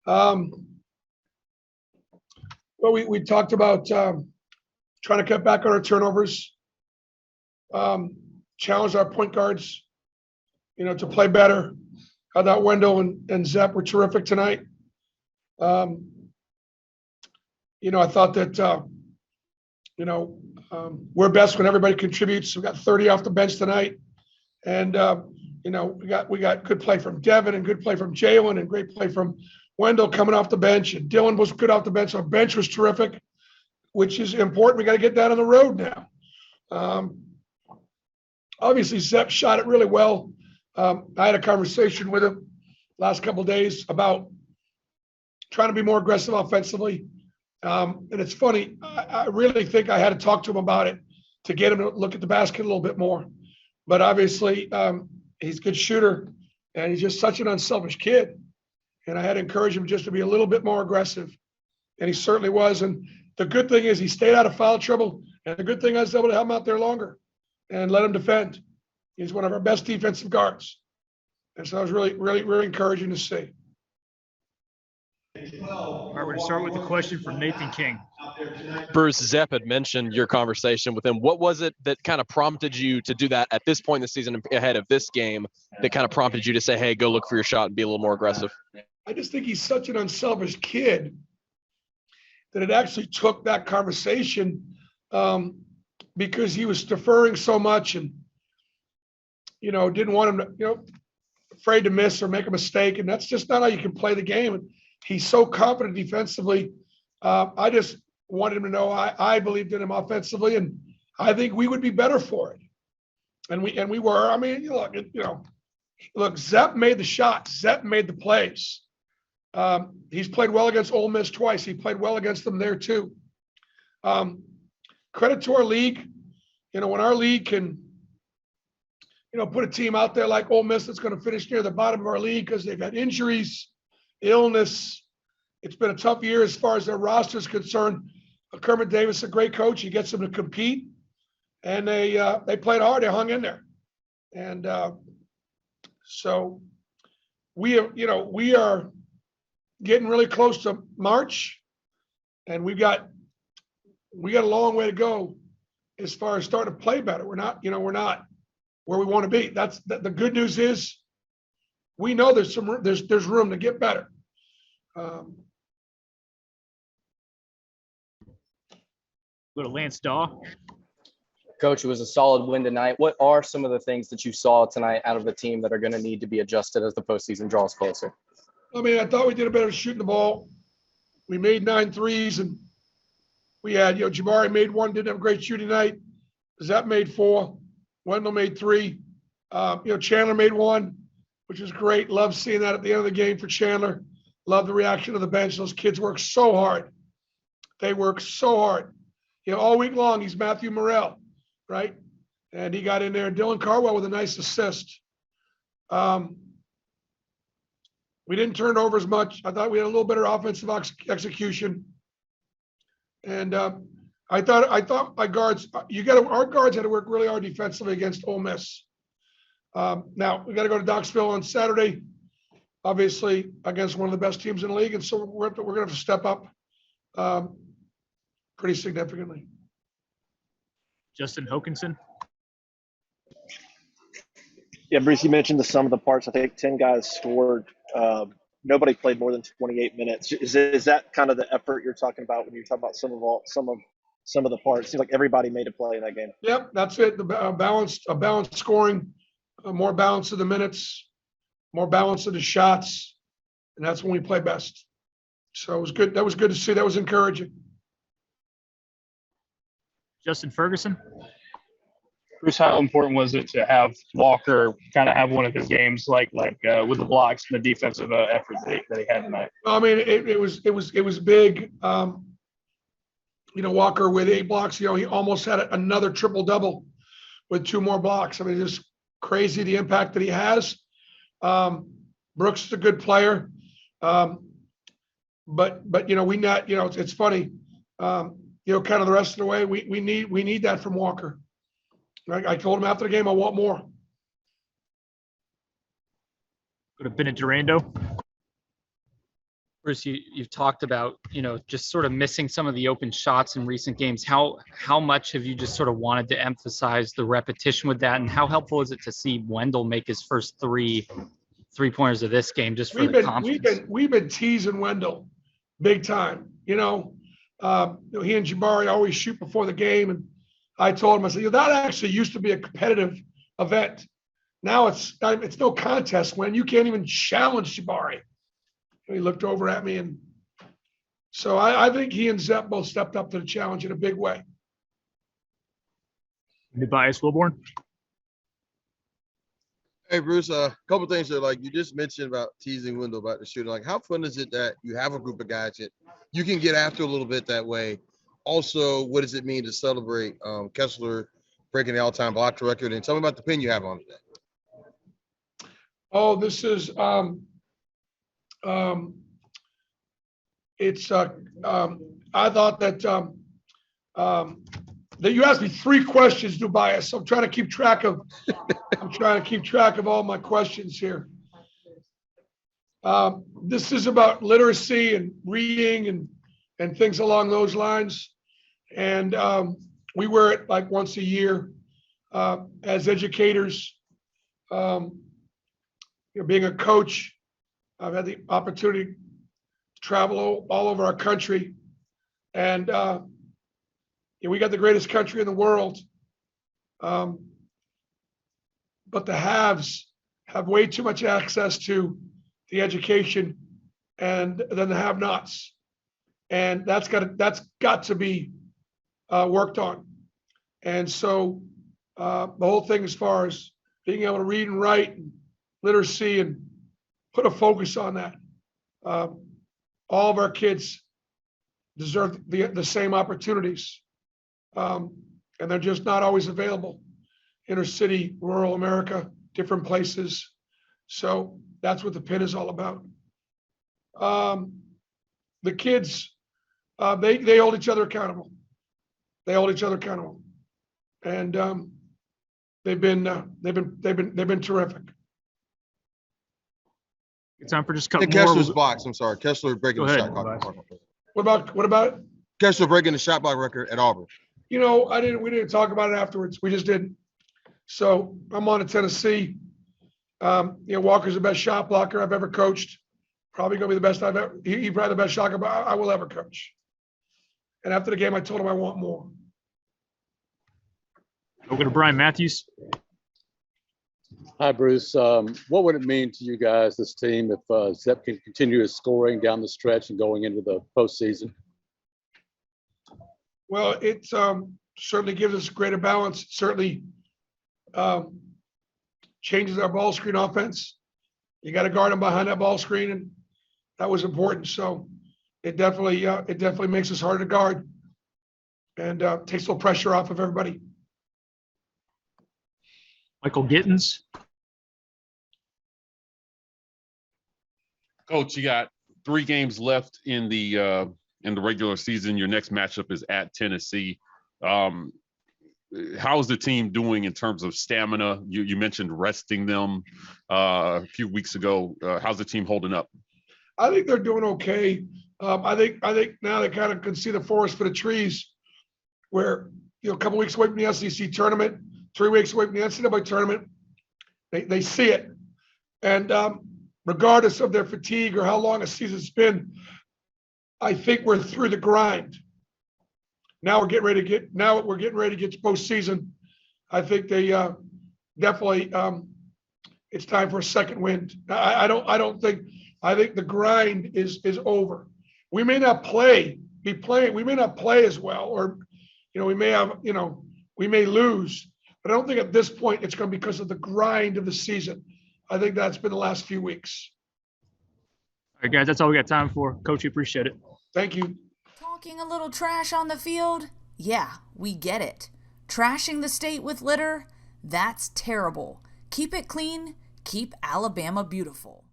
Um, well, we talked about trying to cut back on our turnovers, challenge our point guards, to play better. I thought Wendell and Zep were terrific tonight. I thought that, we're best when everybody contributes. We got 30 off the bench tonight. And, we got good play from Devin and good play from Jalen and great play from Wendell coming off the bench. And Dylan was good off the bench. Our bench was terrific, which is important. We got to get that on the road now. Obviously, Zep shot it really well. I had a conversation with him last couple of days about trying to be more aggressive offensively. And it's funny, I really think I had to talk to him about it to get him to look at the basket a little bit more. But obviously, he's a good shooter, and he's just such an unselfish kid. And I had to encourage him just to be a little bit more aggressive. And he certainly was. And the good thing is he stayed out of foul trouble. And the good thing I was able to help him out there longer and let him defend. He's one of our best defensive guards. And so it was really, really, really encouraging to see. All right, we're going to start with a question from Nathan King. Bruce, Zep had mentioned your conversation with him. What was it that kind of prompted you to do that at this point in the season ahead of this game that kind of prompted you to say, hey, go look for your shot and be a little more aggressive? I just think he's such an unselfish kid that it actually took that conversation because he was deferring so much and, didn't want him to, afraid to miss or make a mistake. And that's just not how you can play the game. And he's so confident defensively. I just wanted him to know I believed in him offensively, and I think we would be better for it. And we were. I mean, look, Zep made the shots. Zep made the plays. He's played well against Ole Miss twice. He played well against them there too. Credit to our league. When our league can, put a team out there like Ole Miss that's going to finish near the bottom of our league because they've had injuries, illness. It's been a tough year as far as their roster is concerned. Kermit Davis, a great coach. He gets them to compete, and they played hard. They hung in there, and so we are getting really close to March, and we got a long way to go as far as starting to play better. We're not where we want to be. That's the good news is we know there's room to get better. Go to Lance Daw. Coach, it was a solid win tonight. What are some of the things that you saw tonight out of the team that are going to need to be adjusted as the postseason draws closer? I mean, I thought we did a better shooting the ball. We made 9 threes, and we had, Jabari made 1, didn't have a great shooting night. Zep made 4. Wendell made 3. Chandler made 1, which is great. Love seeing that at the end of the game for Chandler. Love the reaction of the bench. Those kids work so hard. They work so hard. All week long, he's Matthew Morrell, right? And he got in there. Dylan Carwell with a nice assist. We didn't turn over as much. I thought we had a little better offensive execution. And I thought my guards, our guards had to work really hard defensively against Ole Miss. Now we got to go to Knoxville on Saturday, obviously against one of the best teams in the league, and so we're going to have to step up pretty significantly. Justin Hokanson. Yeah, Bruce, you mentioned the sum of the parts. I think 10 guys scored. Nobody played more than 28 minutes. Is that kind of the effort you're talking about when you're talking about some of the parts? It seems like everybody made a play in that game. Yep, that's it. The balanced scoring, more balance of the minutes, more balance of the shots, and that's when we play best. So it was good. That was good to see. That was encouraging. Justin Ferguson. Bruce, how important was it to have Walker kind of have one of his games like with the blocks and the defensive effort that he had tonight? I mean, it was big. Walker with 8 blocks. He almost had another triple double with 2 more blocks. I mean, just crazy the impact that he has. Brooks is a good player, but we not. It's funny. Kind of the rest of the way, we need that from Walker. I told him after the game, I want more. Go to Bennett Durando. Bruce, you've talked about, just sort of missing some of the open shots in recent games. How much have you just sort of wanted to emphasize the repetition with that, and how helpful is it to see Wendell make his first three-pointers of this game just for the confidence? We've been teasing Wendell big time. He and Jabari always shoot before the game, and I told him, I said, that actually used to be a competitive event. Now it's no contest when you can't even challenge Jabari. And he looked over at me, and so I think he and Zep both stepped up to the challenge in a big way. Tobias Wilborn. Hey Bruce, a couple things there. Like you just mentioned about teasing Wendell about the shooting. Like, how fun is it that you have a group of guys that you can get after a little bit that way? Also, what does it mean to celebrate Kessler breaking the all-time block record? And tell me about the pin you have on today. Oh, this is I thought that that you asked me 3 questions, Tobias. I'm trying to keep track of all my questions here. This is about literacy and reading and things along those lines. And we wear it like once a year as educators. Being a coach, I've had the opportunity to travel all over our country, and we got the greatest country in the world. But the haves have way too much access to the education, and then the have-nots, and that's got to be worked on. And so the whole thing, as far as being able to read and write, and literacy, and put a focus on that. All of our kids deserve the same opportunities, and they're just not always available. Inner city, rural America, different places. So that's what the pin is all about. The kids, they hold each other accountable. And they've been terrific. It's time for just a couple And more. Kessler's blocks. I'm sorry, Kessler breaking Go the ahead, shot clock. Tobias. What about it? Kessler breaking the shot block record at Auburn. We didn't talk about it afterwards. We just didn't. So I'm on to Tennessee. Walker's the best shot blocker I've ever coached. Probably gonna be the best he's probably the best shot blocker I will ever coach. And after the game, I told him I want more. We'll go to Brian Matthews. Hi, Bruce. What would it mean to you guys, this team, if Zep can continue his scoring down the stretch and going into the postseason? Well, it certainly gives us greater balance. It certainly changes our ball screen offense. You got to guard them behind that ball screen, and that was important. So it definitely makes us harder to guard, and takes a little pressure off of everybody. Michael Gittins. Coach, you got 3 games left in the regular season. Your next matchup is at Tennessee. How is the team doing in terms of stamina? You mentioned resting them a few weeks ago. How's the team holding up? I think they're doing okay. I think now they kind of can see the forest for the trees, where a couple weeks away from the SEC tournament, 3 weeks away from the NCAA tournament, they see it, and regardless of their fatigue or how long a season's been, I think we're through the grind. Now we're getting ready to get to postseason. I think they definitely it's time for a second wind. I think the grind is over. We may not be playing. We may not play as well, or we may lose. But I don't think at this point it's going to be because of the grind of the season. I think that's been the last few weeks. All right, guys, that's all we got time for. Coach, we appreciate it. Thank you. Talking a little trash on the field? Yeah, we get it. Trashing the state with litter? That's terrible. Keep it clean. Keep Alabama beautiful.